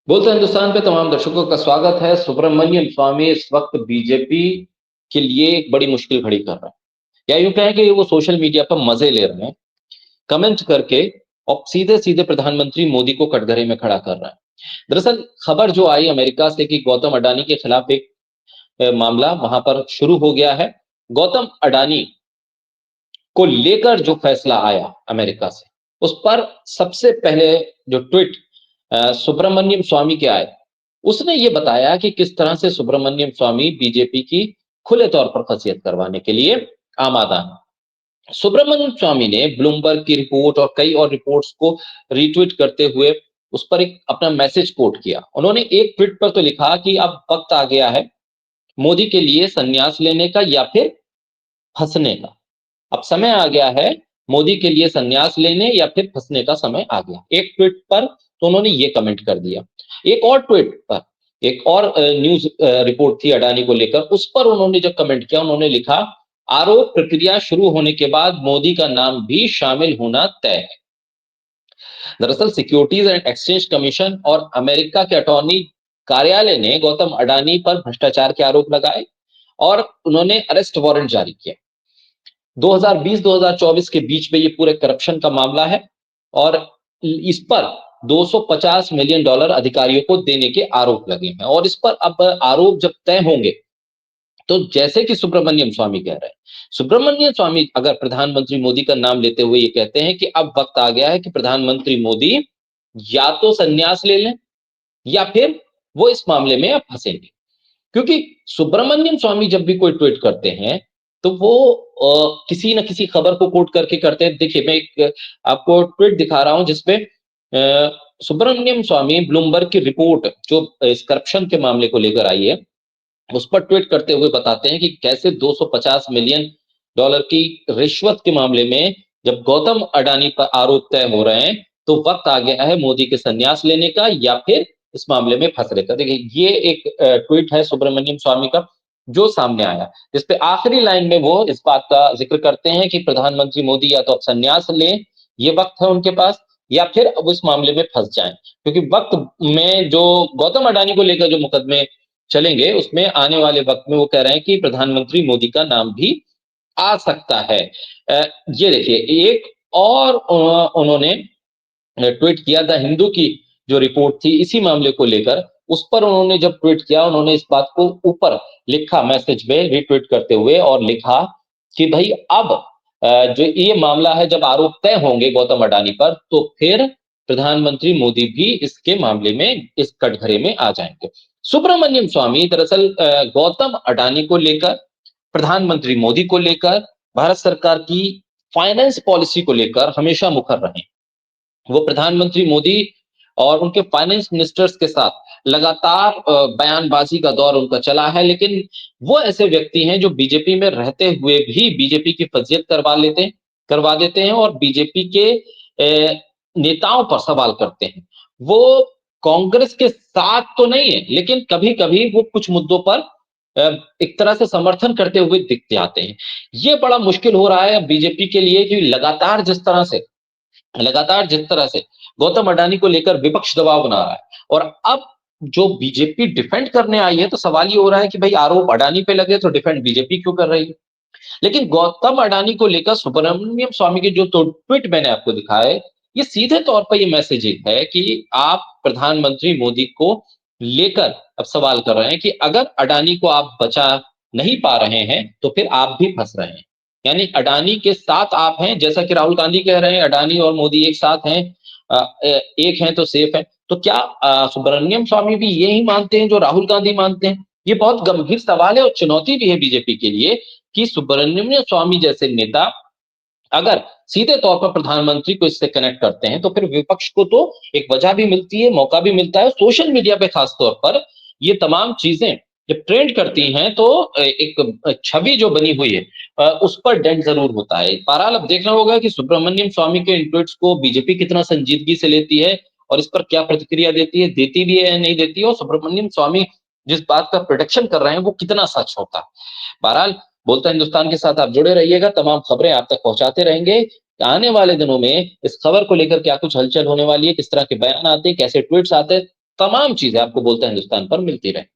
बोलते हिंदुस्तान पे तमाम दर्शकों का स्वागत है। सुब्रमण्यम स्वामी इस वक्त बीजेपी के लिए एक बड़ी मुश्किल खड़ी कर रहे हैं, या यूं कहें कि वो सोशल मीडिया पर मजे ले रहे हैं, कमेंट करके, और सीधे सीधे प्रधानमंत्री मोदी को कटघरे में खड़ा कर रहे हैं। दरअसल खबर जो आई अमेरिका से कि गौतम अडानी के खिलाफ एक मामला वहां पर शुरू हो गया है। गौतम अडानी को लेकर जो फैसला आया अमेरिका से, उस पर सबसे पहले जो ट्वीट सुब्रमण्यम स्वामी के आए, उसने ये बताया कि किस तरह से सुब्रमण्यम स्वामी बीजेपी की खुले तौर पर खसियत करवाने के लिए आमादा है। सुब्रमण्यम स्वामी ने ब्लूमबर्ग की रिपोर्ट और कई और रिपोर्ट्स को रीट्वीट करते हुए उस पर एक अपना मैसेज कोट किया। उन्होंने एक ट्वीट पर तो लिखा कि अब वक्त आ गया है मोदी के लिए संन्यास लेने का या फिर फंसने का। अब समय आ गया है मोदी के लिए संन्यास लेने या फिर फंसने का समय आ गया। एक ट्वीट पर तो उन्होंने ये कमेंट कर दिया। एक और ट्वीट पर एक और न्यूज रिपोर्ट थी अडानी को लेकर, उस पर उन्होंने जब कमेंट किया, उन्होंने लिखा, आरोप प्रक्रिया शुरू होने के बाद मोदी का नाम भी शामिल होना तय है। दरअसल सिक्योरिटीज एंड एक्सचेंज कमीशन और अमेरिका के अटॉर्नी कार्यालय ने गौतम अडानी पर भ्रष्टाचार के आरोप लगाए और उन्होंने अरेस्ट वारंट जारी किया। 2020-2024 के बीच में ये पूरे करप्शन का मामला है और इस पर 250 मिलियन डॉलर अधिकारियों को देने के आरोप लगे हैं। और इस पर अब आरोप जब तय होंगे, तो जैसे कि सुब्रमण्यम स्वामी कह रहे हैं, सुब्रमण्यम स्वामी अगर प्रधानमंत्री मोदी का नाम लेते हुए ये कहते हैं कि अब वक्त आ गया है कि प्रधानमंत्री मोदी या तो संन्यास ले लें या फिर वो इस मामले में अब फंसेंगे। क्योंकि सुब्रमण्यम स्वामी जब भी कोई ट्वीट करते हैं, तो वो किसी न किसी खबर को कोट करके करते हैं। देखिए, मैं एक आपको ट्वीट दिखा रहा हूं जिसपे सुब्रमण्यम स्वामी ब्लूमबर्ग की रिपोर्ट जो इस करप्शन के मामले को लेकर आई है, उस पर ट्वीट करते हुए बताते हैं कि कैसे 250 मिलियन डॉलर की रिश्वत के मामले में जब गौतम अडानी पर आरोप तय हो रहे हैं, तो वक्त आ गया है मोदी के संन्यास लेने का या फिर इस मामले में फंसने का। देखिए, ये एक ट्वीट है सुब्रमण्यम स्वामी का जो सामने आया, जिसपे आखिरी लाइन में वो इस बात का जिक्र करते हैं कि प्रधानमंत्री मोदी या तो अब संन्यास लें, ये वक्त है उनके पास, या फिर अब इस मामले में फंस जाएं। क्योंकि वक्त में जो गौतम अडानी को लेकर जो मुकदमे चलेंगे, उसमें आने वाले वक्त में वो कह रहे हैं कि प्रधानमंत्री मोदी का नाम भी आ सकता है। ये देखिए, एक और उन्होंने ट्वीट किया, द हिंदू की जो रिपोर्ट थी इसी मामले को लेकर, उस पर उन्होंने जब ट्वीट किया, उन्होंने इस बात को ऊपर लिखा मैसेज में रिट्वीट करते हुए, और लिखा कि भाई अब जो ये मामला है, जब आरोप तय होंगे गौतम अडानी पर, तो फिर प्रधानमंत्री मोदी भी इसके मामले में इस कटघरे में आ जाएंगे। सुब्रमण्यम स्वामी दरअसल गौतम अडानी को लेकर, प्रधानमंत्री मोदी को लेकर, भारत सरकार की फाइनेंस पॉलिसी को लेकर हमेशा मुखर रहे। वो प्रधानमंत्री मोदी और उनके फाइनेंस मिनिस्टर्स के साथ लगातार बयानबाजी का दौर उनका चला है, लेकिन वो ऐसे व्यक्ति हैं जो बीजेपी में रहते हुए भी बीजेपी की फजीयत करवा देते हैं और बीजेपी के नेताओं पर सवाल करते हैं। वो कांग्रेस के साथ तो नहीं है, लेकिन कभी कभी वो कुछ मुद्दों पर एक तरह से समर्थन करते हुए दिखते आते हैं। ये बड़ा मुश्किल हो रहा है बीजेपी के लिए कि लगातार जिस तरह से गौतम अडानी को लेकर विपक्ष दबाव बना रहा है, और अब जो बीजेपी डिफेंड करने आई है, तो सवाल ये हो रहा है कि भाई आरोप अडानी पे लगे तो डिफेंड बीजेपी क्यों कर रही है। लेकिन गौतम अडानी को लेकर सुब्रमण्यम स्वामी के जो तो ट्वीट मैंने आपको दिखाए, ये सीधे तौर पर ये मैसेजिंग है कि आप प्रधानमंत्री मोदी को लेकर अब सवाल कर रहे हैं कि अगर अडानी को आप बचा नहीं पा रहे हैं, तो फिर आप भी फंस रहे हैं। यानी अडानी के साथ आप हैं, जैसा कि राहुल गांधी कह रहे हैं अडानी और मोदी एक साथ हैं, एक हैं तो सेफ है। तो क्या सुब्रमण्यम स्वामी भी यही मानते हैं जो राहुल गांधी मानते हैं? ये बहुत गंभीर सवाल है और चुनौती भी है बीजेपी के लिए कि सुब्रमण्यम स्वामी जैसे नेता अगर सीधे तौर पर प्रधानमंत्री को इससे कनेक्ट करते हैं, तो फिर विपक्ष को तो एक वजह भी मिलती है, मौका भी मिलता है। सोशल मीडिया पे खास तौर पर ये तमाम चीजें जब ट्रेंड करती हैं, तो एक छवि जो बनी हुई है उस पर डेंट जरूर होता है। बहरहाल अब देखना होगा कि सुब्रमण्यम स्वामी के इन ट्वीट्स को बीजेपी कितना संजीदगी से लेती है और इस पर क्या प्रतिक्रिया देती भी है या नहीं देती है, और सुब्रमण्यम स्वामी जिस बात का प्रोटेक्शन कर रहे हैं वो कितना सच होता है। बहरहाल बोलता हिंदुस्तान के साथ आप जुड़े रहिएगा, तमाम खबरें आप तक पहुंचाते रहेंगे। आने वाले दिनों में इस खबर को लेकर क्या कुछ हलचल होने वाली है, किस तरह के बयान आते हैं, कैसे ट्वीट्स आते हैं, तमाम चीज़ें आपको बोलता है हिंदुस्तान पर मिलती रहें।